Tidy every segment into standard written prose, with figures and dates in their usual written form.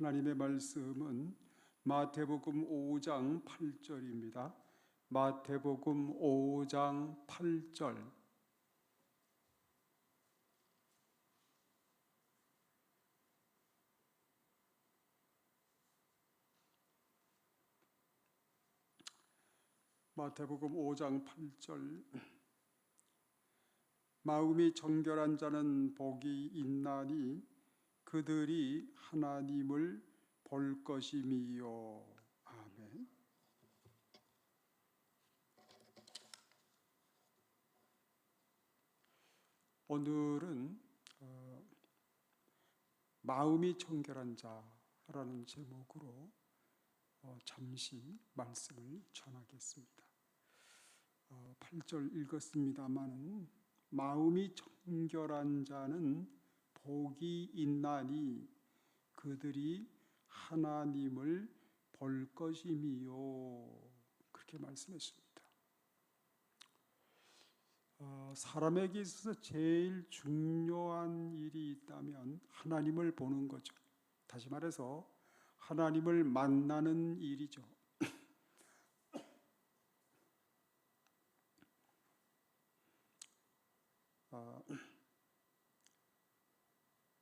하나님의 말씀은 마태복음 5장 8절입니다. 마태복음 5장 8절. 마태복음 5장 8절. 마음이 정결한 자는 복이 있나니 그들이 하나님을 볼 것임이요. 아멘. 오늘은 마음이 정결한 자라는 제목으로 잠시 말씀을 전하겠습니다. 8절 읽었습니다마는 마음이 정결한 자는 복이 있나니 그들이 하나님을 볼 것임이요. 그렇게 말씀했습니다. 사람에게 있어서 제일 중요한 일이 있다면 하나님을 보는 거죠. 다시 말해서 하나님을 만나는 일이죠.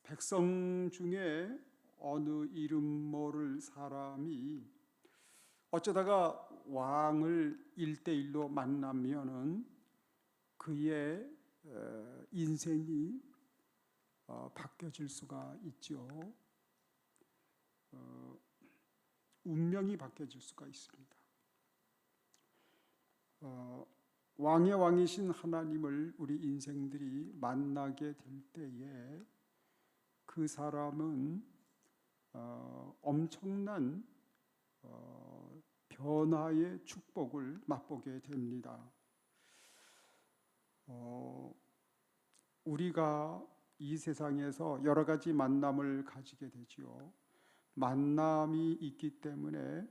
백성 중에 어느 이름 모를 사람이 어쩌다가 왕을 1대1로 만나면은 그의 인생이 바뀌어질 수가 있죠. 운명이 바뀌어질 수가 있습니다. 왕의 왕이신 하나님을 우리 인생들이 만나게 될 때에 그 사람은 엄청난 변화의 축복을 맛보게 됩니다. 우리가 이 세상에서 여러 가지 만남을 가지게 되지요. 만남이 있기 때문에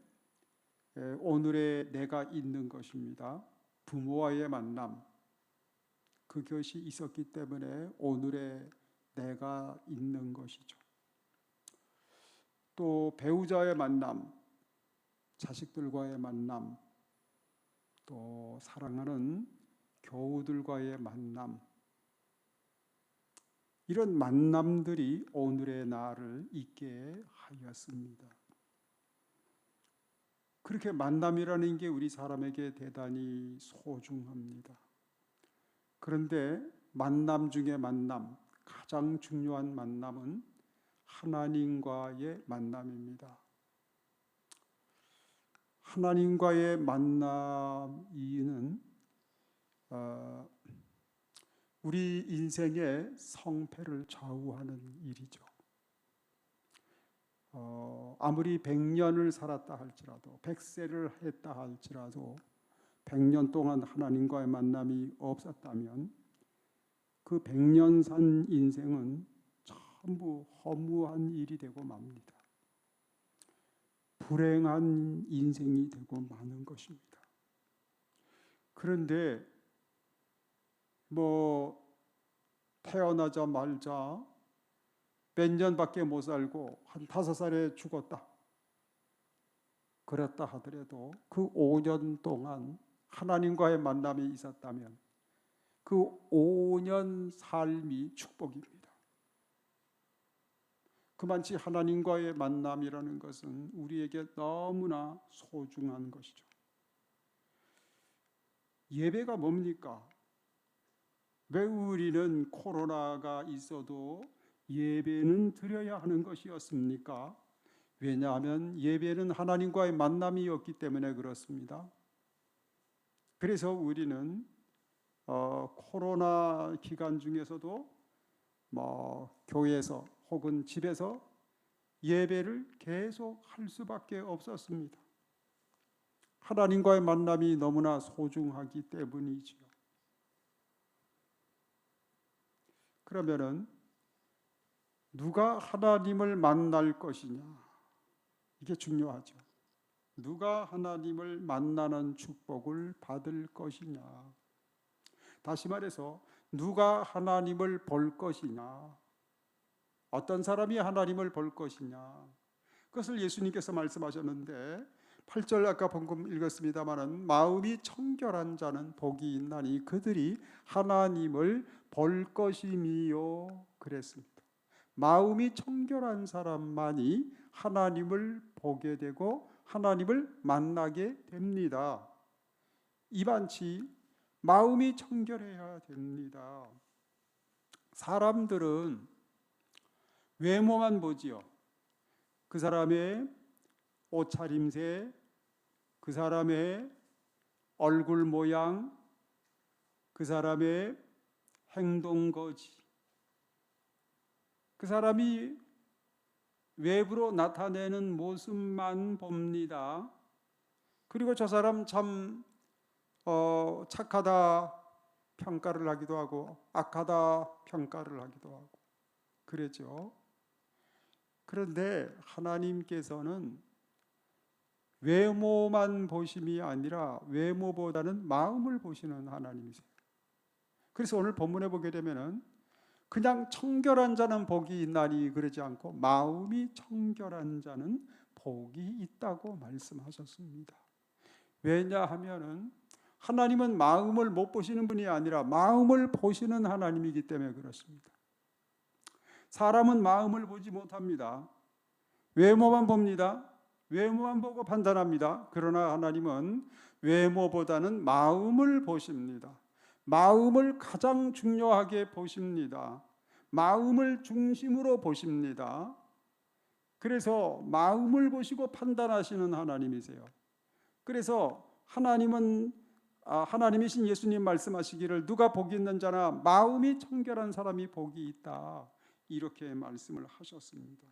오늘의 내가 있는 것입니다. 부모와의 만남, 그것이 있었기 때문에 오늘의 내가 있는 것이죠. 또 배우자의 만남, 자식들과의 만남, 또 사랑하는 교우들과의 만남, 이런 만남들이 오늘의 나를 있게 하였습니다. 그렇게 만남이라는 게 우리 사람에게 대단히 소중합니다. 그런데 만남 중에 만남, 가장 중요한 만남은 하나님과의 만남입니다. 하나님과의 만남이는 우리 인생의 성패를 좌우하는 일이죠. 아무리 100년을 살았다 할지라도 100세를 했다 할지라도 100년 동안 하나님과의 만남이 없었다면 그 100년 산 인생은 전부 허무한 일이 되고 맙니다. 불행한 인생이 되고 마는 것입니다. 그런데 태어나자마자 몇 년밖에 못 살고 한 5살에 죽었다. 그랬다 하더라도 그 5년 동안 하나님과의 만남이 있었다면 그 5년 삶이 축복입니다. 그만치 하나님과의 만남이라는 것은 우리에게 너무나 소중한 것이죠. 예배가 뭡니까? 왜 우리는 코로나가 있어도 예배는 드려야 하는 것이었습니까? 왜냐하면 예배는 하나님과의 만남이었기 때문에 그렇습니다. 그래서 우리는 코로나 기간 중에서도 교회에서 혹은 집에서 예배를 계속 할 수밖에 없었습니다. 하나님과의 만남이 너무나 소중하기 때문이지요. 그러면은 누가 하나님을 만날 것이냐? 이게 중요하죠. 누가 하나님을 만나는 축복을 받을 것이냐? 다시 말해서 누가 하나님을 볼 것이냐? 어떤 사람이 하나님을 볼 것이냐? 그것을 예수님께서 말씀하셨는데 8절 아까 방금 읽었습니다마는 마음이 청결한 자는 복이 있나니 그들이 하나님을 볼 것임이요 그랬습니다. 마음이 청결한 사람만이 하나님을 보게 되고 하나님을 만나게 됩니다. 이반치 마음이 청결해야 됩니다. 사람들은 외모만 보지요. 그 사람의 옷차림새, 그 사람의 얼굴 모양, 그 사람의 행동거지, 그 사람이 외부로 나타내는 모습만 봅니다. 그리고 저 사람 참 착하다 평가를 하기도 하고 악하다 평가를 하기도 하고 그러죠. 그런데 하나님께서는 외모만 보심이 아니라 외모보다는 마음을 보시는 하나님이세요. 그래서 오늘 본문에 보게 되면은 그냥 청결한 자는 복이 있나니 그러지 않고 마음이 청결한 자는 복이 있다고 말씀하셨습니다. 왜냐하면은 하나님은 마음을 못 보시는 분이 아니라 마음을 보시는 하나님이기 때문에 그렇습니다. 사람은 마음을 보지 못합니다. 외모만 봅니다. 외모만 보고 판단합니다. 그러나 하나님은 외모보다는 마음을 보십니다. 마음을 가장 중요하게 보십니다. 마음을 중심으로 보십니다. 그래서 마음을 보시고 판단하시는 하나님이세요. 그래서 하나님이신 예수님 말씀하시기를 누가 복이 있는 자나 마음이 청결한 사람이 복이 있다 이렇게 말씀을 하셨습니다.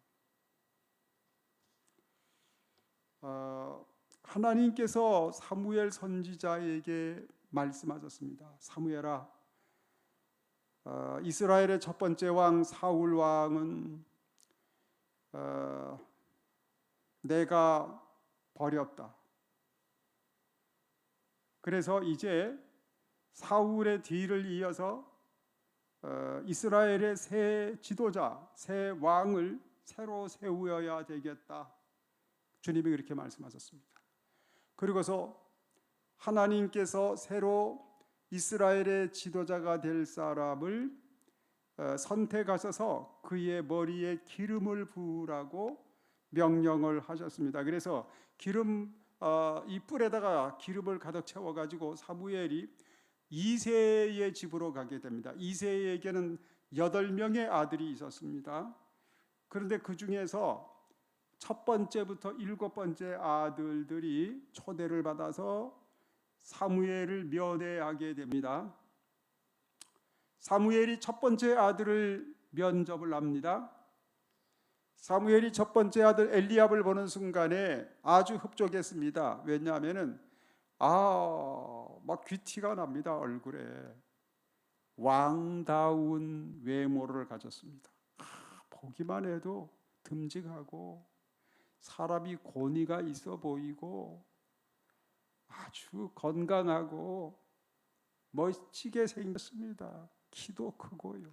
하나님께서 사무엘 선지자에게 말씀하셨습니다. 사무엘아, 이스라엘의 첫 번째 왕 사울 왕은 내가 버렸다. 그래서 이제 사울의 뒤를 이어서 이스라엘의 새 지도자, 새 왕을 새로 세우어야 되겠다. 주님이 그렇게 말씀하셨습니다. 그리고서 하나님께서 새로 이스라엘의 지도자가 될 사람을 선택하셔서 그의 머리에 기름을 부으라고 명령을 하셨습니다. 그래서 이 뿔에다가 기름을 가득 채워가지고 사무엘이 이새의 집으로 가게 됩니다. 이새에게는 8명의 아들이 있었습니다. 그런데 그 중에서 첫 번째부터 7번째 아들들이 초대를 받아서 사무엘을 면회하게 됩니다. 사무엘이 첫 번째 아들을 면접을 합니다. 사무엘이 첫 번째 아들 엘리압을 보는 순간에 아주 흡족했습니다. 왜냐하면은 막 귀티가 납니다. 얼굴에 왕다운 외모를 가졌습니다. 보기만 해도 듬직하고 사람이 권위가 있어 보이고 아주 건강하고 멋지게 생겼습니다. 키도 크고요.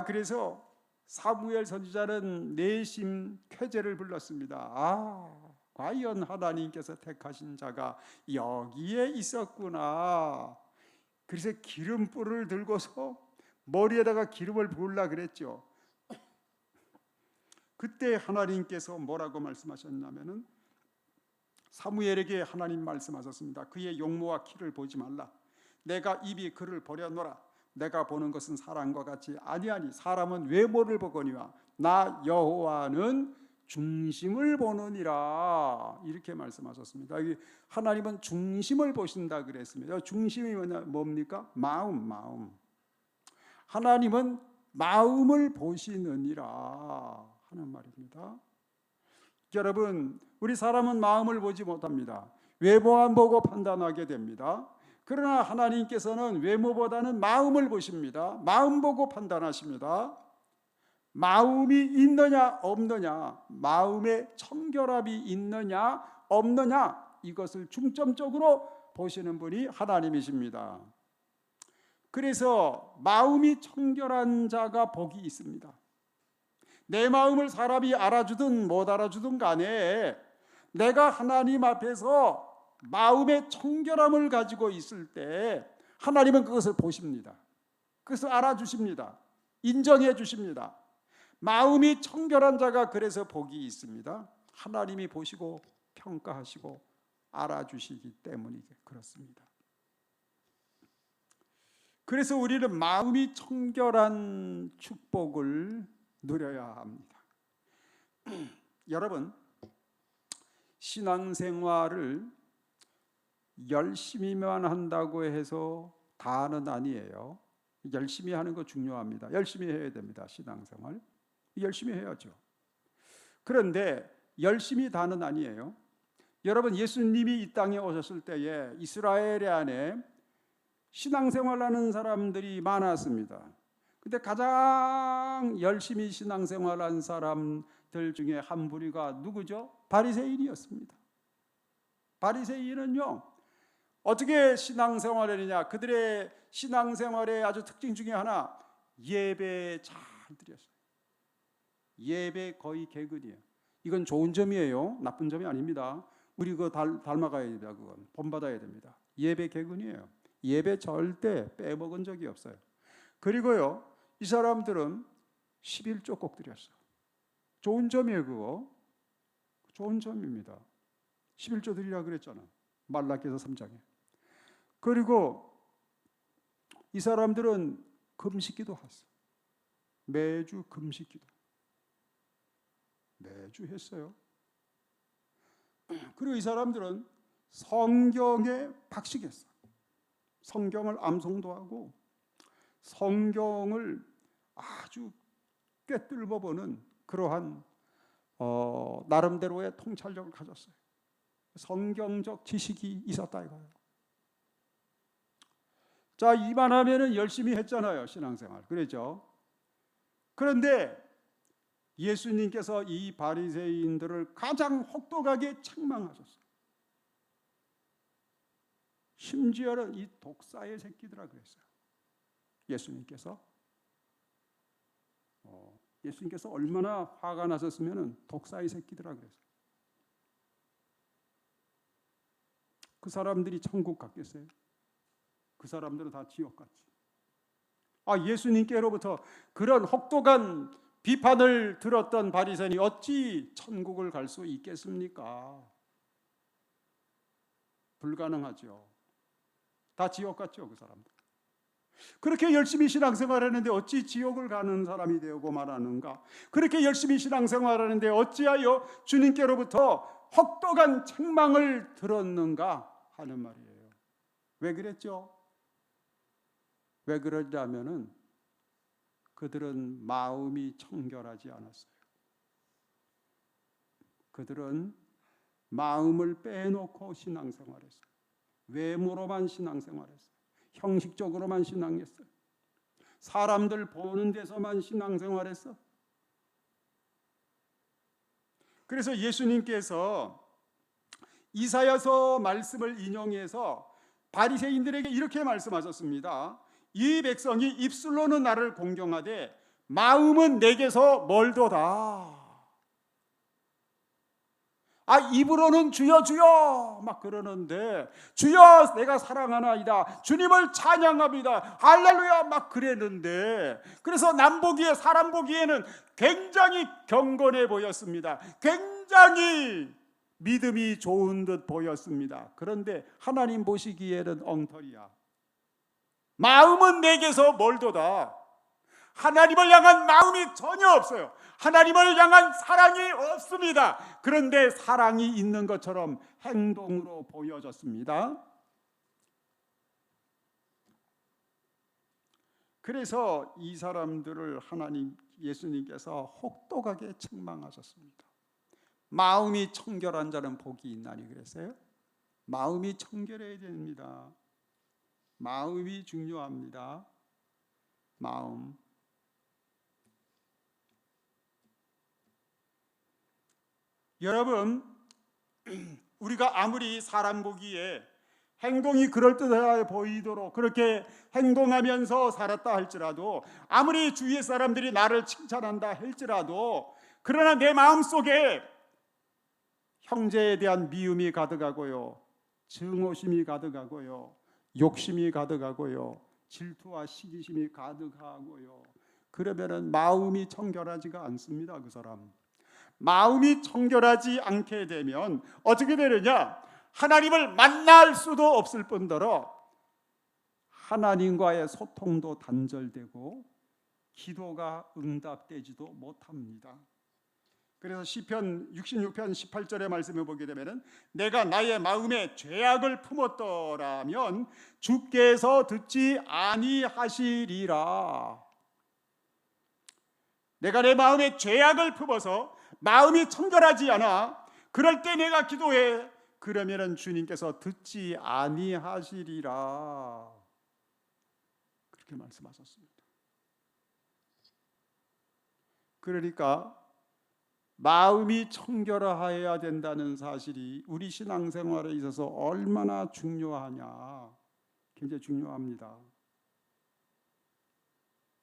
그래서 사무엘 선지자는 내심 쾌재를 불렀습니다. 과연 하나님께서 택하신 자가 여기에 있었구나. 그래서 기름불을 들고서 머리에다가 기름을 부으려고 그랬죠. 그때 하나님께서 뭐라고 말씀하셨냐면은 사무엘에게 하나님 말씀하셨습니다. 그의 용모와 키를 보지 말라. 내가 입이 그를 버려놓으라. 내가 보는 것은 사람과 같이 아니하니 사람은 외모를 보거니와 나 여호와는 중심을 보느니라. 이렇게 말씀하셨습니다. 하나님은 중심을 보신다 그랬습니다. 중심이 뭡니까? 마음. 하나님은 마음을 보시느니라 하는 말입니다. 여러분, 우리 사람은 마음을 보지 못합니다. 외모만 보고 판단하게 됩니다. 그러나 하나님께서는 외모보다는 마음을 보십니다. 마음 보고 판단하십니다. 마음이 있느냐 없느냐, 마음에 청결함이 있느냐 없느냐, 이것을 중점적으로 보시는 분이 하나님이십니다. 그래서 마음이 청결한 자가 복이 있습니다. 내 마음을 사람이 알아주든 못 알아주든 간에 내가 하나님 앞에서 마음의 청결함을 가지고 있을 때 하나님은 그것을 보십니다. 그것을 알아주십니다. 인정해 주십니다. 마음이 청결한 자가 그래서 복이 있습니다. 하나님이 보시고 평가하시고 알아주시기 때문이 그렇습니다. 그래서 우리는 마음이 청결한 축복을 누려야 합니다. 여러분, 신앙생활을 열심히만 한다고 해서 다는 아니에요. 열심히 하는 거 중요합니다. 열심히 해야 됩니다. 신앙생활 열심히 해야죠. 그런데 열심히 다는 아니에요. 여러분, 예수님이 이 땅에 오셨을 때에 이스라엘 안에 신앙생활하는 사람들이 많았습니다. 근데 가장 열심히 신앙생활한 사람들 중에 한 부류가 누구죠? 바리새인이었습니다. 바리새인은요, 어떻게 신앙생활을 했느냐? 그들의 신앙생활의 아주 특징 중에 하나, 예배 잘 드렸어요. 예배 거의 개근이에요. 이건 좋은 점이에요. 나쁜 점이 아닙니다. 우리 그거 닮아가야 됩니다. 그건 본받아야 됩니다. 예배 개근이에요. 예배 절대 빼먹은 적이 없어요. 그리고요, 이 사람들은 11조 꼭 드렸어요. 좋은 점이에요. 그거 좋은 점입니다. 11조 드리라 그랬잖아, 말라기서 3장에. 그리고 이 사람들은 금식기도 했어요. 매주 금식기도 매주 했어요. 그리고 이 사람들은 성경에 박식했어요. 성경을 암송도 하고 성경을 아주 꿰뚫어 보는 그러한 나름대로의 통찰력을 가졌어요. 성경적 지식이 있었다 이거예요. 자, 이만하면은 열심히 했잖아요, 신앙생활. 그랬죠. 그런데 예수님께서 이 바리새인들을 가장 혹독하게 책망하셨어요. 심지어는 이 독사의 새끼들아 그랬어요. 예수님께서 얼마나 화가 나셨으면 독사의 새끼들아 그랬어요. 그 사람들이 천국 갔겠어요? 그 사람들은 다 지옥 갔지. 예수님께로부터 그런 혹독한 비판을 들었던 바리새인이 어찌 천국을 갈 수 있겠습니까? 불가능하죠. 다 지옥 갔죠, 그 사람들. 그렇게 열심히 신앙생활하는데 어찌 지옥을 가는 사람이 되고 말하는가? 그렇게 열심히 신앙생활하는데 어찌하여 주님께로부터 혹독한 책망을 들었는가 하는 말이에요. 왜 그랬죠? 왜 그러냐면은 그들은 마음이 청결하지 않았어요. 그들은 마음을 빼놓고 신앙생활했어요. 외모로만 신앙생활했어요. 형식적으로만 신앙했어요. 사람들 보는 데서만 신앙생활했어. 그래서 예수님께서 이사야서 말씀을 인용해서 바리새인들에게 이렇게 말씀하셨습니다. 이 백성이 입술로는 나를 공경하되 마음은 내게서 멀도다. 입으로는 주여 주여 막 그러는데, 주여 내가 사랑하나이다, 주님을 찬양합니다, 할렐루야 막 그랬는데, 그래서 남 보기에, 사람 보기에는 굉장히 경건해 보였습니다. 굉장히 믿음이 좋은 듯 보였습니다. 그런데 하나님 보시기에는 엉터리야. 마음은 내게서 멀도다. 하나님을 향한 마음이 전혀 없어요. 하나님을 향한 사랑이 없습니다. 그런데 사랑이 있는 것처럼 행동으로 보여졌습니다. 그래서 이 사람들을 예수님께서 혹독하게 책망하셨습니다. 마음이 청결한 자는 복이 있나니 그랬어요. 마음이 청결해야 됩니다. 마음이 중요합니다. 마음. 여러분, 우리가 아무리 사람 보기에 행동이 그럴듯해 보이도록 그렇게 행동하면서 살았다 할지라도, 아무리 주위의 사람들이 나를 칭찬한다 할지라도, 그러나 내 마음속에 형제에 대한 미움이 가득하고요, 증오심이 가득하고요, 욕심이 가득하고요, 질투와 시기심이 가득하고요, 그러면은 마음이 청결하지가 않습니다. 그 사람 마음이 청결하지 않게 되면 어떻게 되느냐? 하나님을 만날 수도 없을 뿐더러 하나님과의 소통도 단절되고 기도가 응답되지도 못합니다. 그래서 시편 66편 18절의 말씀을 보게 되면, 내가 나의 마음에 죄악을 품었더라면 주께서 듣지 아니하시리라. 내가 내 마음에 죄악을 품어서 마음이 청결하지 않아, 그럴 때 내가 기도해, 그러면은 주님께서 듣지 아니하시리라. 그렇게 말씀하셨습니다. 그러니까 마음이 청결하여야 된다는 사실이 우리 신앙생활에 있어서 얼마나 중요하냐, 굉장히 중요합니다.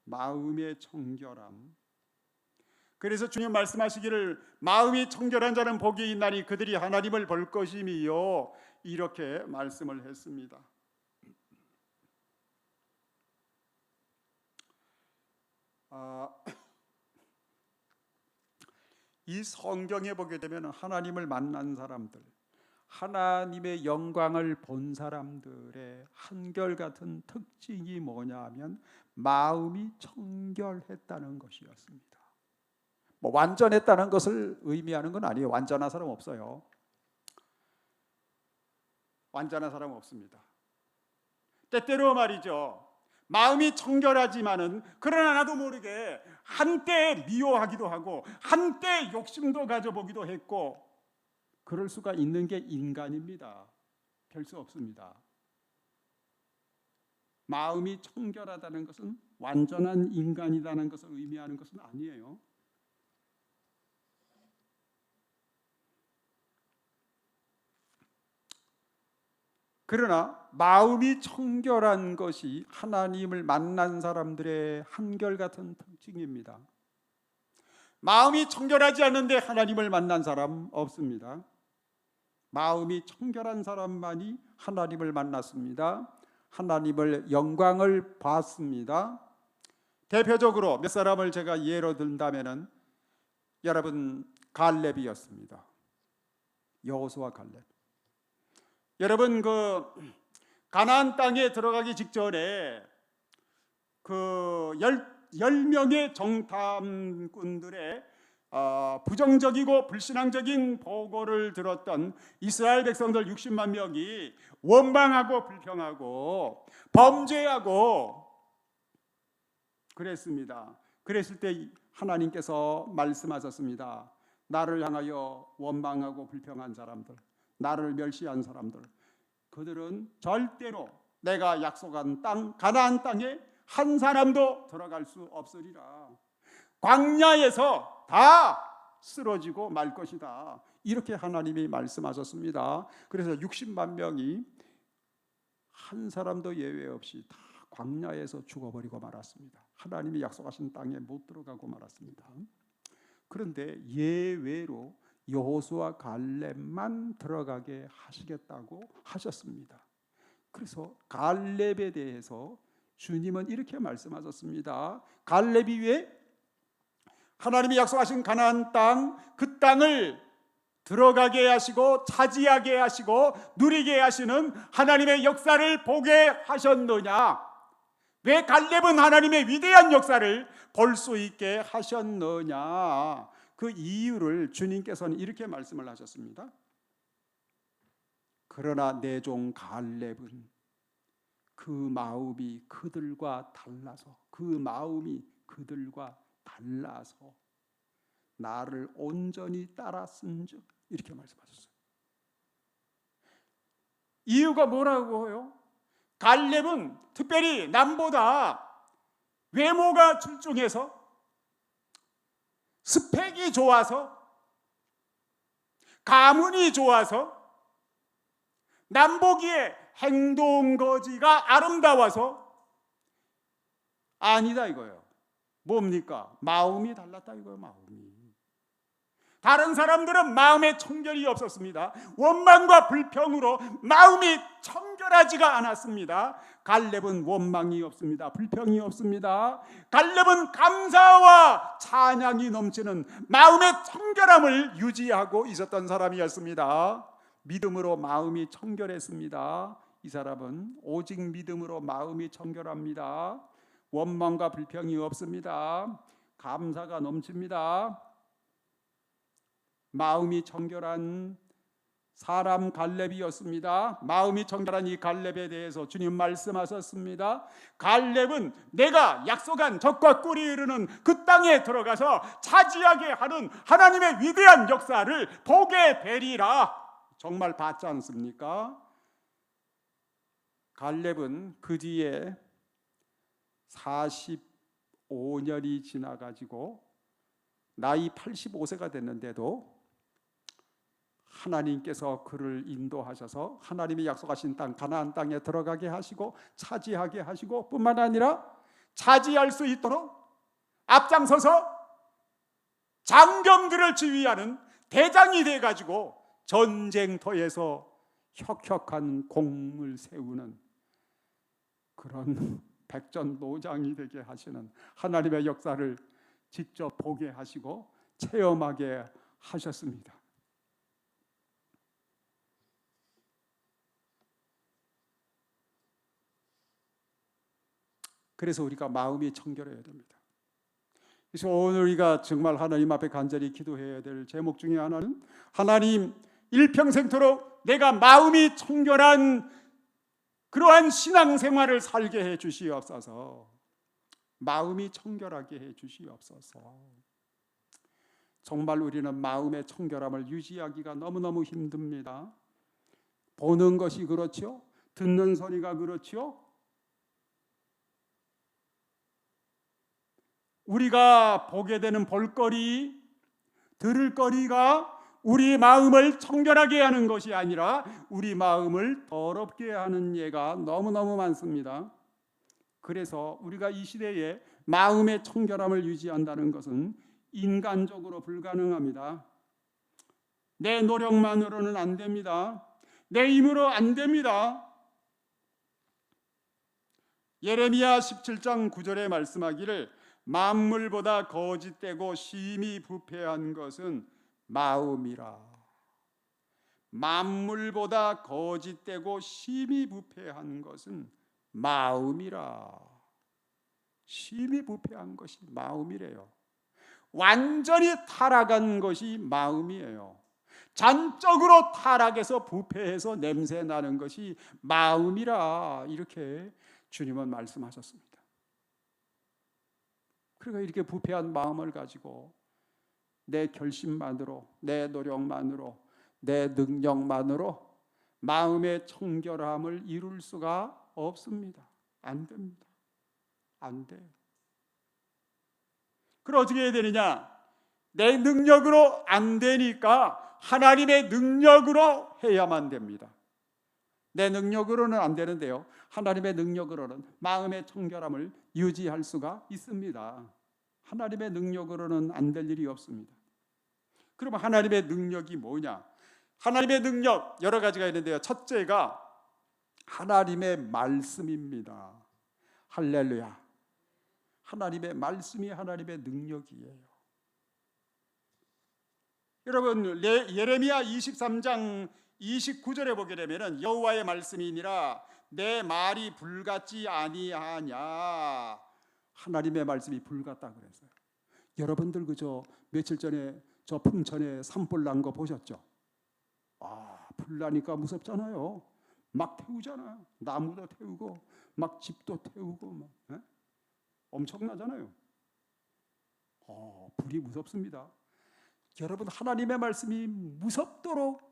마음의 청결함. 그래서 주님 말씀하시기를 마음이 청결한 자는 복이 있나니 그들이 하나님을 볼 것임이요, 이렇게 말씀을 했습니다. 이 성경에 보게 되면 하나님을 만난 사람들, 하나님의 영광을 본 사람들의 한결같은 특징이 뭐냐 하면 마음이 청결했다는 것이었습니다. 뭐 완전했다는 것을 의미하는 건 아니에요. 완전한 사람 없어요. 완전한 사람 없습니다. 때때로 말이죠, 마음이 청결하지만은 그러나 나도 모르게 한때 미워하기도 하고 한때 욕심도 가져보기도 했고, 그럴 수가 있는 게 인간입니다. 별 수 없습니다. 마음이 청결하다는 것은 완전한 인간이라는 것을 의미하는 것은 아니에요. 그러나 마음이 청결한 것이 하나님을 만난 사람들의 한결같은 특징입니다. 마음이 청결하지 않은데 하나님을 만난 사람 없습니다. 마음이 청결한 사람만이 하나님을 만났습니다. 하나님을 영광을 봤습니다. 대표적으로 몇 사람을 제가 예로 든다면은, 여러분 갈렙이었습니다. 여호수아 갈렙. 여러분 그 가나안 땅에 들어가기 직전에 그 10명의 정탐꾼들의 부정적이고 불신앙적인 보고를 들었던 이스라엘 백성들 60만 명이 원망하고 불평하고 범죄하고 그랬습니다. 그랬을 때 하나님께서 말씀하셨습니다. 나를 향하여 원망하고 불평한 사람들, 나를 멸시한 사람들, 그들은 절대로 내가 약속한 땅 가나안 땅에 한 사람도 들어갈 수 없으리라. 광야에서 다 쓰러지고 말 것이다. 이렇게 하나님이 말씀하셨습니다. 그래서 60만 명이 한 사람도 예외 없이 다 광야에서 죽어버리고 말았습니다. 하나님이 약속하신 땅에 못 들어가고 말았습니다. 그런데 예외로 여호수아 갈렙만 들어가게 하시겠다고 하셨습니다. 그래서 갈렙에 대해서 주님은 이렇게 말씀하셨습니다. 갈렙이 왜 하나님이 약속하신 가나안 땅, 그 땅을 들어가게 하시고 차지하게 하시고 누리게 하시는 하나님의 역사를 보게 하셨느냐? 왜 갈렙은 하나님의 위대한 역사를 볼 수 있게 하셨느냐? 그 이유를 주님께서는 이렇게 말씀을 하셨습니다. 그러나 내 종 갈렙은 그 마음이 그들과 달라서, 그 마음이 그들과 달라서 나를 온전히 따랐은즉, 이렇게 말씀하셨어요. 이유가 뭐라고 해요? 갈렙은 특별히 남보다 외모가 출중해서, 스펙이 좋아서, 가문이 좋아서, 남 보기에 행동 거지가 아름다워서 아니다 이거예요. 뭡니까? 마음이 달랐다 이거예요. 마음이. 다른 사람들은 마음에 청결이 없었습니다. 원망과 불평으로 마음이 청결하지가 않았습니다. 갈렙은 원망이 없습니다. 불평이 없습니다. 갈렙은 감사와 찬양이 넘치는 마음의 청결함을 유지하고 있었던 사람이었습니다. 믿음으로 마음이 청결했습니다. 이 사람은 오직 믿음으로 마음이 청결합니다. 원망과 불평이 없습니다. 감사가 넘칩니다. 마음이 청결한 사람 갈렙이었습니다. 마음이 청결한 이 갈렙에 대해서 주님 말씀하셨습니다. 갈렙은 내가 약속한 적과 꿀이 흐르는 그 땅에 들어가서 차지하게 하는 하나님의 위대한 역사를 보게 되리라. 정말 봤지 않습니까? 갈렙은 그 뒤에 45년이 지나가지고 나이 85세가 됐는데도 하나님께서 그를 인도하셔서 하나님이 약속하신 땅 가나안 땅에 들어가게 하시고 차지하게 하시고 뿐만 아니라 차지할 수 있도록 앞장서서 장병들을 지휘하는 대장이 돼가지고 전쟁터에서 혁혁한 공을 세우는 그런 백전노장이 되게 하시는 하나님의 역사를 직접 보게 하시고 체험하게 하셨습니다. 그래서 우리가 마음이 청결해야 됩니다. 그래서 오늘 우리가 정말 하나님 앞에 간절히 기도해야 될 제목 중에 하나는 하나님 일평생토록 내가 마음이 청결한 그러한 신앙생활을 살게 해 주시옵소서. 마음이 청결하게 해 주시옵소서. 정말 우리는 마음의 청결함을 유지하기가 너무너무 힘듭니다. 보는 것이 그렇죠. 듣는 소리가 그렇죠. 우리가 보게 되는 볼거리, 들을 거리가 우리 마음을 청결하게 하는 것이 아니라 우리 마음을 더럽게 하는 예가 너무너무 많습니다. 그래서 우리가 이 시대에 마음의 청결함을 유지한다는 것은 인간적으로 불가능합니다. 내 노력만으로는 안 됩니다. 내 힘으로 안 됩니다. 예레미야 17장 9절에 말씀하기를 만물보다 거짓되고 심히 부패한 것은 마음이라. 만물보다 거짓되고 심히 부패한 것은 마음이라. 심히 부패한 것이 마음이래요. 완전히 타락한 것이 마음이에요. 잔적으로 타락해서 부패해서 냄새 나는 것이 마음이라. 이렇게 주님은 말씀하셨습니다. 그러니까 이렇게 부패한 마음을 가지고 내 결심만으로, 내 노력만으로, 내 능력만으로 마음의 청결함을 이룰 수가 없습니다. 안 됩니다. 안 돼요. 그럼 어떻게 해야 되느냐? 내 능력으로 안 되니까 하나님의 능력으로 해야만 됩니다. 내 능력으로는 안 되는데요, 하나님의 능력으로는 마음의 청결함을 유지할 수가 있습니다. 하나님의 능력으로는 안 될 일이 없습니다. 그러면 하나님의 능력이 뭐냐? 하나님의 능력 여러 가지가 있는데요, 첫째가 하나님의 말씀입니다. 할렐루야. 하나님의 말씀이 하나님의 능력이에요. 여러분, 예레미야 23장 29절에 보게 되면 여호와의 말씀이니라 내 말이 불같지 아니하냐. 하나님의 말씀이 불같다 그랬어요. 여러분들 그저 며칠 전에 저 풍천에 산불 난 거 보셨죠? 불 나니까 무섭잖아요. 막 태우잖아요. 나무도 태우고 막 집도 태우고 막, 엄청나잖아요. 불이 무섭습니다. 여러분, 하나님의 말씀이 무섭도록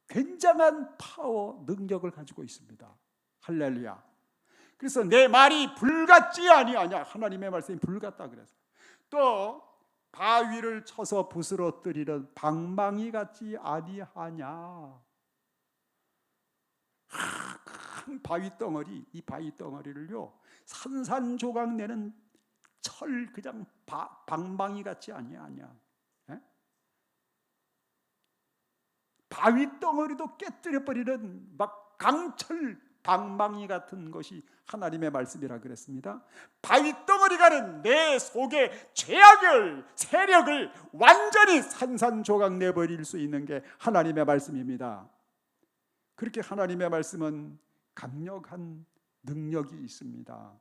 굉장한 파워, 능력을 가지고 있습니다. 할렐루야. 그래서 내 말이 불같지 아니하냐. 하나님의 말씀이 불같다 그래서. 또 바위를 쳐서 부스러뜨리는 방망이 같지 아니하냐. 바위 덩어리, 이 바위 덩어리를요 산산조각 내는 철 그냥 방망이 같지 아니야. 예? 바위 덩어리도 깨뜨려 버리는 막 강철 방망이 같은 것이 하나님의 말씀이라 그랬습니다. 바위 덩어리가는 내 속에 죄악을 세력을 완전히 산산조각 내버릴 수 있는 게 하나님의 말씀입니다. 그렇게 하나님의 말씀은 강력한 능력이 있습니다.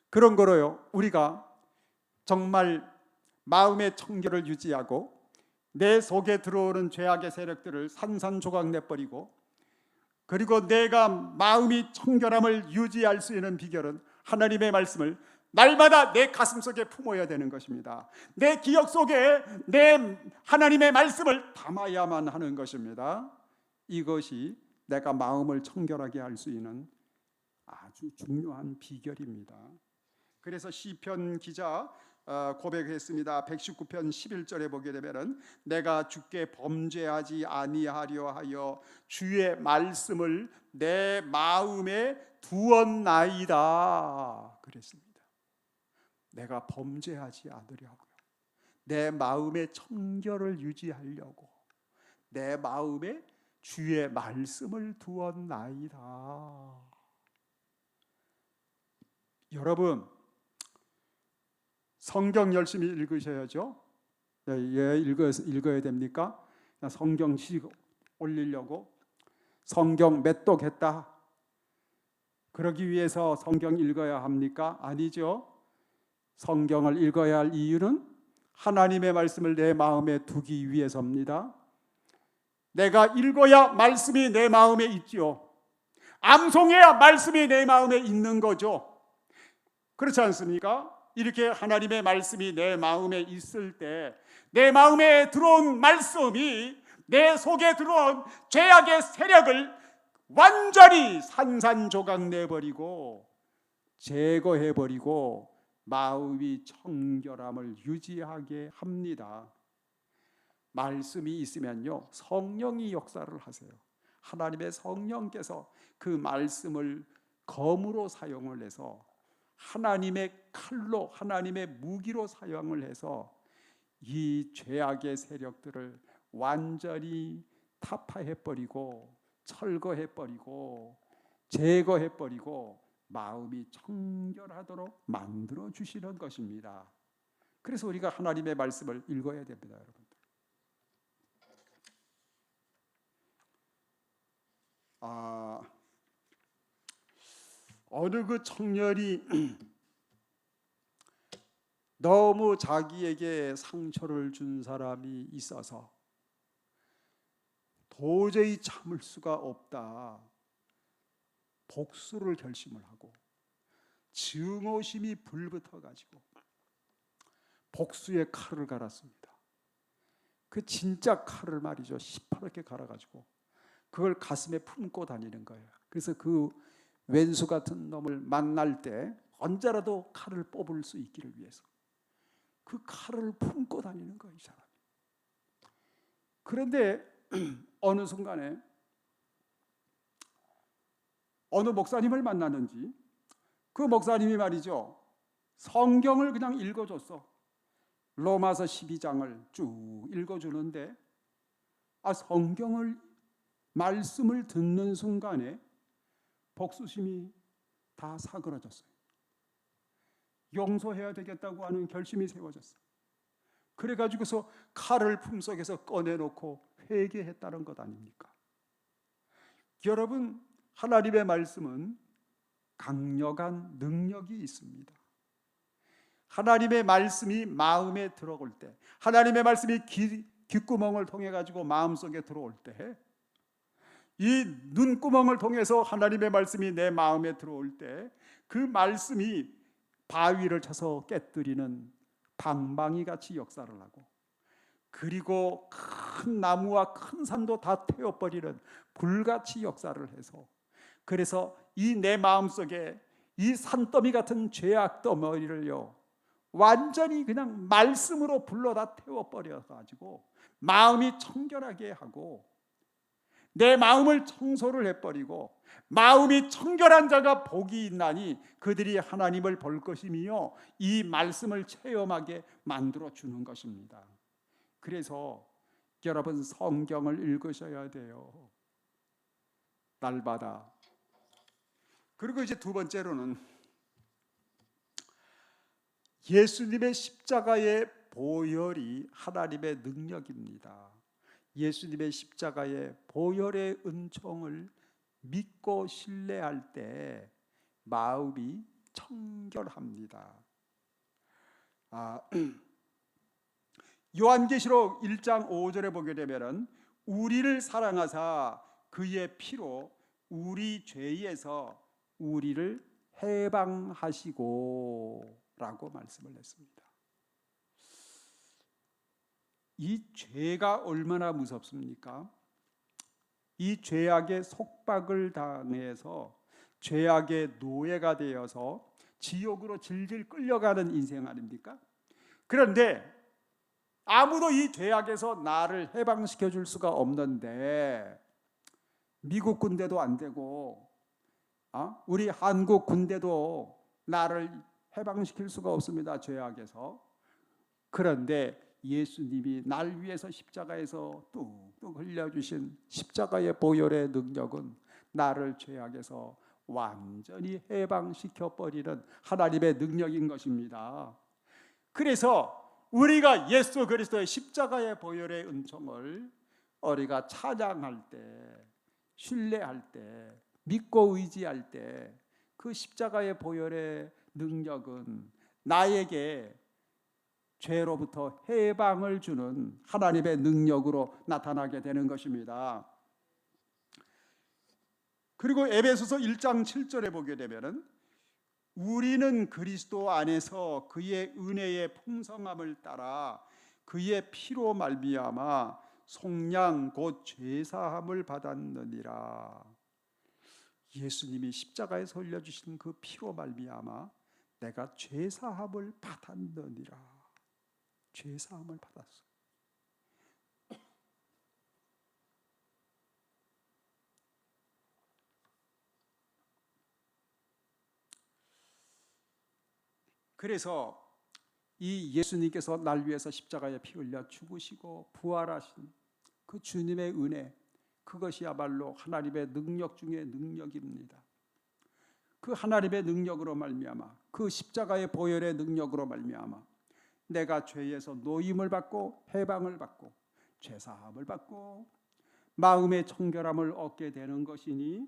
그런 거로요 우리가 정말 마음의 청결을 유지하고 내 속에 들어오는 죄악의 세력들을 산산조각 내버리고, 그리고 내가 마음이 청결함을 유지할 수 있는 비결은 하나님의 말씀을 날마다 내 가슴 속에 품어야 되는 것입니다. 내 기억 속에 내 하나님의 말씀을 담아야만 하는 것입니다. 이것이 내가 마음을 청결하게 할 수 있는 아주 중요한 비결입니다. 그래서 시편 기자 고백했습니다. 119편 11절에 보게 되면은 내가 주께 범죄하지 아니하려 하여 주의 말씀을 내 마음에 두었나이다 그랬습니다. 내가 범죄하지 않으려고요, 내 마음의 청결을 유지하려고 내 마음에 주의 말씀을 두었나이다. 여러분 성경 열심히 읽으셔야죠. 왜 읽어야 됩니까? 성경 시 올리려고 성경 맷독했다 그러기 위해서 성경 읽어야 합니까? 아니죠. 성경을 읽어야 할 이유는 하나님의 말씀을 내 마음에 두기 위해서입니다. 내가 읽어야 말씀이 내 마음에 있지요. 암송해야 말씀이 내 마음에 있는 거죠. 그렇지 않습니까? 이렇게 하나님의 말씀이 내 마음에 있을 때 내 마음에 들어온 말씀이 내 속에 들어온 죄악의 세력을 완전히 산산조각 내버리고 제거해버리고 마음이 청결함을 유지하게 합니다. 말씀이 있으면요 성령이 역사를 하세요. 하나님의 성령께서 그 말씀을 검으로 사용을 해서 하나님의 칼로 하나님의 무기로 사용을 해서 이 죄악의 세력들을 완전히 타파해버리고 철거해버리고 제거해버리고 마음이 청결하도록 만들어주시는 것입니다. 그래서 우리가 하나님의 말씀을 읽어야 됩니다. 여러분들, 어느 그 청년이 너무 자기에게 상처를 준 사람이 있어서 도저히 참을 수가 없다 복수를 결심을 하고 증오심이 불붙어 가지고 복수의 칼을 갈았습니다. 그 진짜 칼을 말이죠 시퍼렇게 갈아가지고 그걸 가슴에 품고 다니는 거예요. 그래서 그 왼수 같은 놈을 만날 때 언제라도 칼을 뽑을 수 있기를 위해서 그 칼을 품고 다니는 거예요, 이 사람이. 그런데 어느 순간에 어느 목사님을 만났는지 그 목사님이 말이죠 성경을 그냥 읽어줬어. 로마서 12장을 쭉 읽어주는데 성경을 말씀을 듣는 순간에 복수심이 다 사그러졌어요. 용서해야 되겠다고 하는 결심이 세워졌어요. 그래가지고서 칼을 품속에서 꺼내놓고 회개했다는 것 아닙니까? 여러분, 하나님의 말씀은 강력한 능력이 있습니다. 하나님의 말씀이 마음에 들어올 때, 하나님의 말씀이 귓구멍을 통해 가지고 마음속에 들어올 때, 이 눈구멍을 통해서 하나님의 말씀이 내 마음에 들어올 때 그 말씀이 바위를 쳐서 깨뜨리는 방망이 같이 역사를 하고, 그리고 큰 나무와 큰 산도 다 태워버리는 불같이 역사를 해서, 그래서 이 내 마음속에 이 산더미 같은 죄악 덩어리를요 완전히 그냥 말씀으로 불러다 태워버려 가지고 마음이 청결하게 하고, 내 마음을 청소를 해버리고 마음이 청결한 자가 복이 있나니 그들이 하나님을 볼 것이며 이 말씀을 체험하게 만들어 주는 것입니다. 그래서 여러분 성경을 읽으셔야 돼요. 날마다. 그리고 이제 두 번째로는 예수님의 십자가의 보혈이 하나님의 능력입니다. 예수님의 십자가의 보혈의 은총을 믿고 신뢰할 때 마음이 청결합니다. 요한계시록 1장 5절에 보게 되면은 우리를 사랑하사 그의 피로 우리 죄에서 우리를 해방하시고 라고 말씀을 했습니다. 이 죄가 얼마나 무섭습니까? 이 죄악의 속박을 당해서 죄악의 노예가 되어서 지옥으로 질질 끌려가는 인생 아닙니까? 그런데 아무도 이 죄악에서 나를 해방시켜 줄 수가 없는데 미국 군대도 안 되고 우리 한국 군대도 나를 해방시킬 수가 없습니다. 죄악에서. 그런데 예수님이 날 위해서 십자가에서 뚝뚝 흘려주신 십자가의 보혈의 능력은 나를 죄악에서 완전히 해방시켜버리는 하나님의 능력인 것입니다. 그래서 우리가 예수 그리스도의 십자가의 보혈의 은총을 우리가 찬양할 때, 신뢰할 때, 믿고 의지할 때 그 십자가의 보혈의 능력은 나에게 죄로부터 해방을 주는 하나님의 능력으로 나타나게 되는 것입니다. 그리고 에베소서 1장 7절에 보게 되면은 우리는 그리스도 안에서 그의 은혜의 풍성함을 따라 그의 피로 말미암아 속량 곧 죄사함을 받았느니라. 예수님이 십자가에서 흘려주신 그 피로 말미암아 내가 죄사함을 받았느니라. 죄사함을 받았어. 그래서 이 예수님께서 날 위해서 십자가에 피 흘려 죽으시고 부활하신 그 주님의 은혜, 그것이야말로 하나님의 능력 중에 능력입니다. 그 하나님의 능력으로 말미암아, 그 십자가의 보혈의 능력으로 말미암아 내가 죄에서 노임을 받고 해방을 받고 죄사함을 받고 마음의 청결함을 얻게 되는 것이니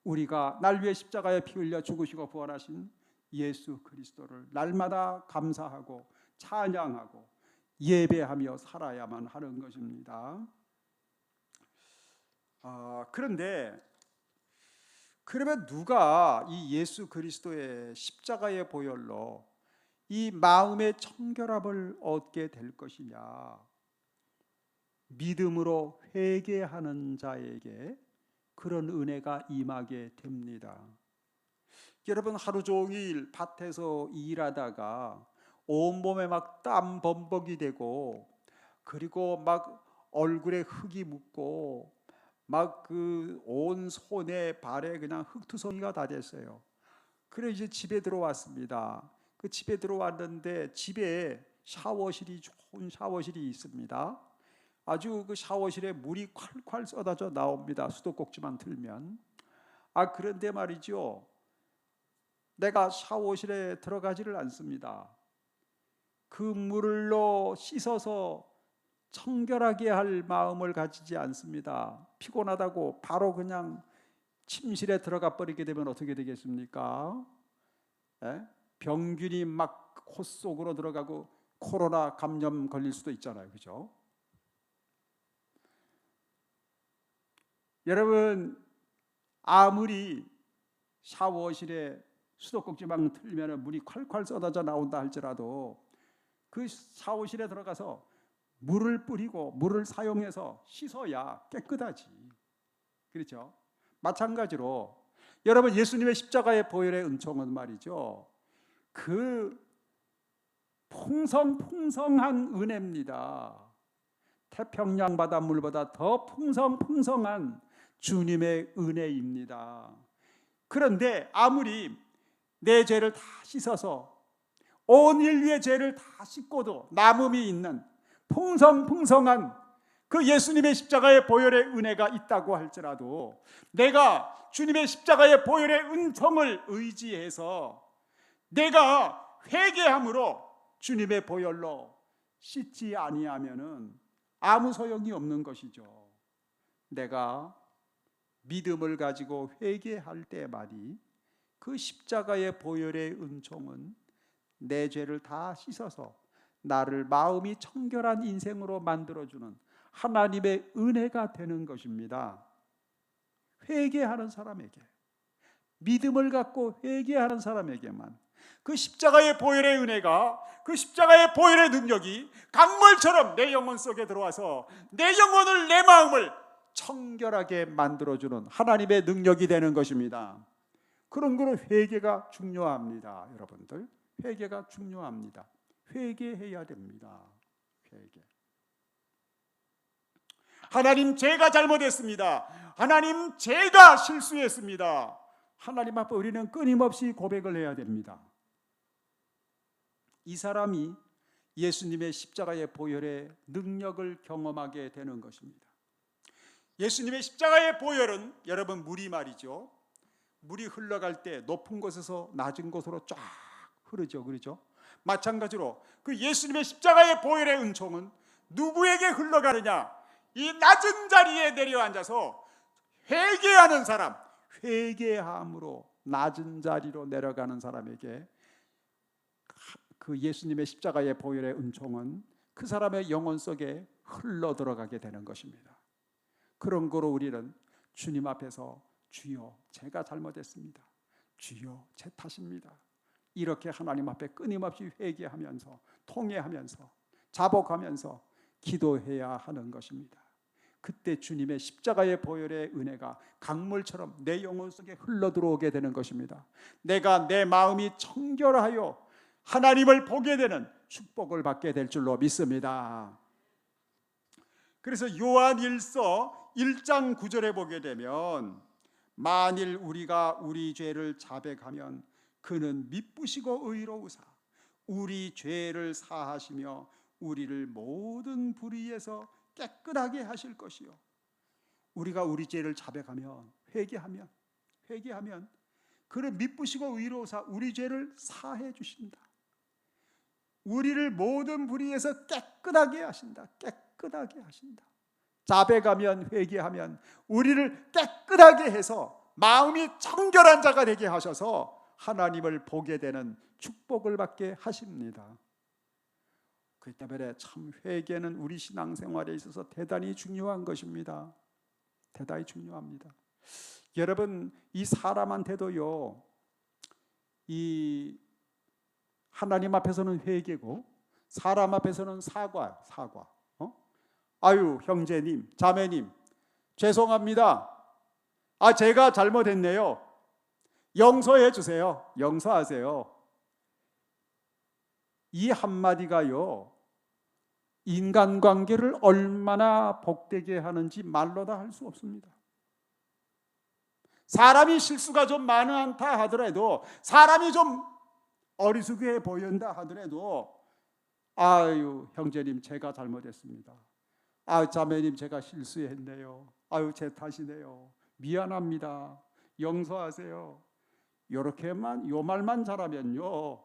우리가 날 위해 십자가에 피 흘려 죽으시고 부활하신 예수 그리스도를 날마다 감사하고 찬양하고 예배하며 살아야만 하는 것입니다. 그런데 그러면 누가 이 예수 그리스도의 십자가의 보혈로 이 마음의 청결함을 얻게 될 것이냐? 믿음으로 회개하는 자에게 그런 은혜가 임하게 됩니다. 여러분 하루 종일 밭에서 일하다가 온몸에 막 땀 범벅이 되고 그리고 막 얼굴에 흙이 묻고 막 그 온 손에 발에 그냥 흙투성이가 다 됐어요. 그래 이제 집에 들어왔습니다. 그 집에 들어왔는데 집에 샤워실이 좋은 샤워실이 있습니다. 아주 그 샤워실에 물이 콸콸 쏟아져 나옵니다. 수도꼭지만 틀면. 그런데 말이죠. 내가 샤워실에 들어가지를 않습니다. 그 물로 씻어서 청결하게 할 마음을 가지지 않습니다. 피곤하다고 바로 그냥 침실에 들어가 버리게 되면 어떻게 되겠습니까? 병균이 막 코 속으로 들어가고 코로나 감염 걸릴 수도 있잖아요. 그죠? 여러분 아무리 샤워실에 수도꼭지만 틀면 물이 콸콸 쏟아져 나온다 할지라도 그 샤워실에 들어가서 물을 뿌리고 물을 사용해서 씻어야 깨끗하지. 그렇죠? 마찬가지로 여러분 예수님의 십자가의 보혈의 은총은 말이죠. 그 풍성한 은혜입니다. 태평양 바닷물보다 더 풍성풍성한 주님의 은혜입니다. 그런데 아무리 내 죄를 다 씻어서 온 인류의 죄를 다 씻고도 남음이 있는 풍성풍성한 그 예수님의 십자가의 보혈의 은혜가 있다고 할지라도 내가 주님의 십자가의 보혈의 은총을 의지해서 내가 회개함으로 주님의 보혈로 씻지 아니하면은 아무 소용이 없는 것이죠. 내가 믿음을 가지고 회개할 때만이 그 십자가의 보혈의 은총은 내 죄를 다 씻어서 나를 마음이 청결한 인생으로 만들어주는 하나님의 은혜가 되는 것입니다. 회개하는 사람에게, 믿음을 갖고 회개하는 사람에게만 그 십자가의 보혈의 은혜가, 그 십자가의 보혈의 능력이 강물처럼 내 영혼 속에 들어와서 내 영혼을, 내 마음을 청결하게 만들어주는 하나님의 능력이 되는 것입니다. 그런 거로 회개가 중요합니다. 여러분들, 회개가 중요합니다. 회개해야 됩니다. 회개. 하나님, 제가 잘못했습니다. 하나님, 제가 실수했습니다. 하나님 앞에 우리는 끊임없이 고백을 해야 됩니다. 이 사람이 예수님의 십자가의 보혈의 능력을 경험하게 되는 것입니다. 예수님의 십자가의 보혈은 여러분 물이 말이죠. 물이 흘러갈 때 높은 곳에서 낮은 곳으로 쫙 흐르죠. 그렇죠? 마찬가지로 그 예수님의 십자가의 보혈의 은총은 누구에게 흘러가느냐? 이 낮은 자리에 내려앉아서 회개하는 사람, 회개함으로 낮은 자리로 내려가는 사람에게 그 예수님의 십자가의 보혈의 은총은 그 사람의 영혼 속에 흘러 들어가게 되는 것입니다. 그런 거로 우리는 주님 앞에서 주여, 제가 잘못했습니다. 주여, 제 탓입니다. 이렇게 하나님 앞에 끊임없이 회개하면서, 통회하면서, 자복하면서 기도해야 하는 것입니다. 그때 주님의 십자가의 보혈의 은혜가 강물처럼 내 영혼 속에 흘러 들어오게 되는 것입니다. 내가 내 마음이 청결하여 하나님을 보게 되는 축복을 받게 될 줄로 믿습니다. 그래서 요한일서 1장 9절에 보게 되면 만일 우리가 우리 죄를 자백하면 그는 미쁘시고 의로우사 우리 죄를 사하시며 우리를 모든 불의에서 깨끗하게 하실 것이요. 우리가 우리 죄를 자백하면, 회개하면 그는 미쁘시고 의로우사 우리 죄를 사해 주신다. 우리를 모든 불의에서 깨끗하게 하신다. 깨끗하게 하신다. 자백하면, 회개하면 우리를 깨끗하게 해서 마음이 청결한 자가 되게 하셔서 하나님을 보게 되는 축복을 받게 하십니다. 그렇기 때문에 참 회개는 우리 신앙생활에 있어서 대단히 중요한 것입니다. 대단히 중요합니다. 여러분, 이 사람한테도요, 이 하나님 앞에서는 회개고 사람 앞에서는 사과. 아유, 형제님, 자매님, 죄송합니다. 제가 잘못했네요. 용서해 주세요. 용서하세요. 이 한마디가요, 인간관계를 얼마나 복되게 하는지 말로 다 할 수 없습니다. 사람이 실수가 좀 많다 하더라도, 사람이 좀 어리숙해 보인다 하더라도, 아유, 형제님, 제가 잘못했습니다. 자매님, 제가 실수했네요. 아유, 제 탓이네요. 미안합니다. 용서하세요. 요렇게만, 요 말만 잘하면요,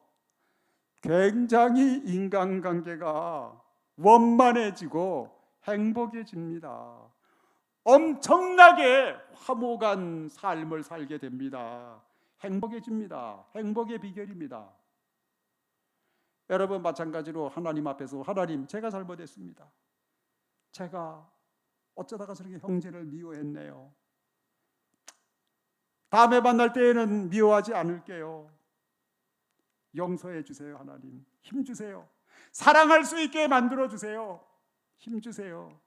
굉장히 인간관계가 원만해지고 행복해집니다. 엄청나게 화목한 삶을 살게 됩니다. 행복해집니다. 행복의 비결입니다. 여러분, 마찬가지로 하나님 앞에서 하나님, 제가 잘못했습니다. 제가 어쩌다가 저렇게 형제를 미워했네요. 다음에 만날 때에는 미워하지 않을게요. 용서해 주세요. 하나님, 힘 주세요. 사랑할 수 있게 만들어 주세요. 힘 주세요.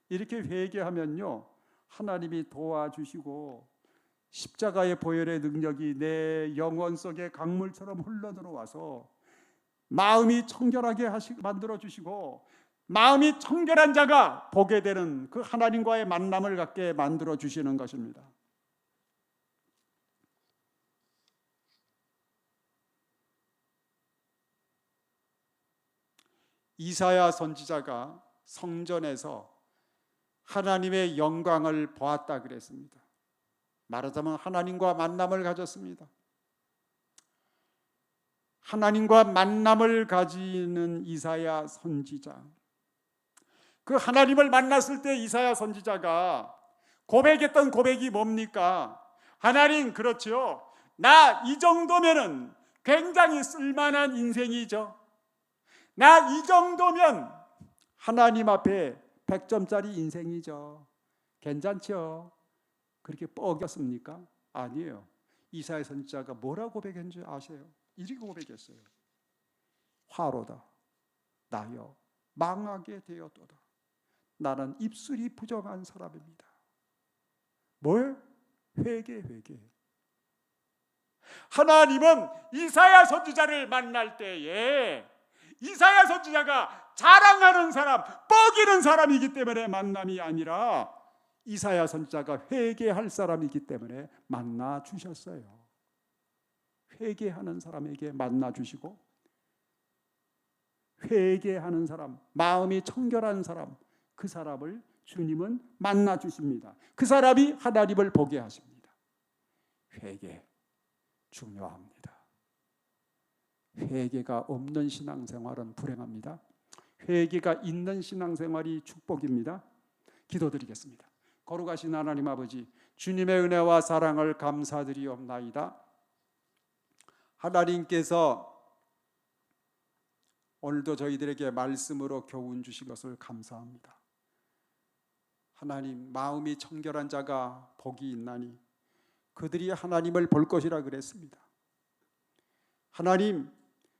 이렇게 회개하면요, 하나님이 도와주시고 십자가의 보혈의 능력이 내 영혼 속에 강물처럼 흘러 들어와서 마음이 청결하게 만들어 주시고 마음이 청결한 자가 보게 되는 그 하나님과의 만남을 갖게 만들어 주시는 것입니다. 이사야 선지자가 성전에서 하나님의 영광을 보았다 그랬습니다. 말하자면 하나님과 만남을 가졌습니다. 하나님과 만남을 가지는 이사야 선지자, 그 하나님을 만났을 때 이사야 선지자가 고백했던 고백이 뭡니까? 하나님, 그렇죠, 나 이 정도면은 굉장히 쓸만한 인생이죠. 나 이 정도면 하나님 앞에 100점짜리 인생이죠. 괜찮죠? 그렇게 뻐겼습니까? 아니에요. 이사야 선지자가 뭐라고 고백했는지 아세요? 이렇게 고백했어요. 화로다 나여 망하게 되었도다. 나는 입술이 부정한 사람입니다. 뭘? 회개. 하나님은 이사야 선지자를 만날 때에 이사야 선지자가 자랑하는 사람, 뻐기는 사람이기 때문에 만남이 아니라 이사야 선지자가 회개할 사람이기 때문에 만나 주셨어요. 회개하는 사람에게 만나 주시고, 회개하는 사람, 마음이 청결한 사람, 그 사람을 주님은 만나 주십니다. 그 사람이 하나님을 보게 하십니다. 회개 중요합니다. 회개가 없는 신앙생활은 불행합니다. 회개가 있는 신앙생활이 축복입니다. 기도드리겠습니다. 거룩하신 하나님 아버지, 주님의 은혜와 사랑을 감사드리옵나이다. 하나님께서 오늘도 저희들에게 말씀으로 교훈 주신 것을 감사합니다. 하나님, 마음이 청결한 자가 복이 있나니 그들이 하나님을 볼 것이라 그랬습니다. 하나님,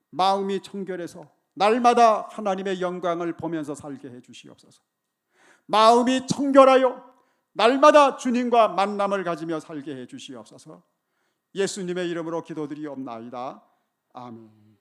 마음이 청결해서 날마다 하나님의 영광을 보면서 살게 해 주시옵소서. 마음이 청결하여 날마다 주님과 만남을 가지며 살게 해 주시옵소서. 예수님의 이름으로 기도드리옵나이다. 아멘.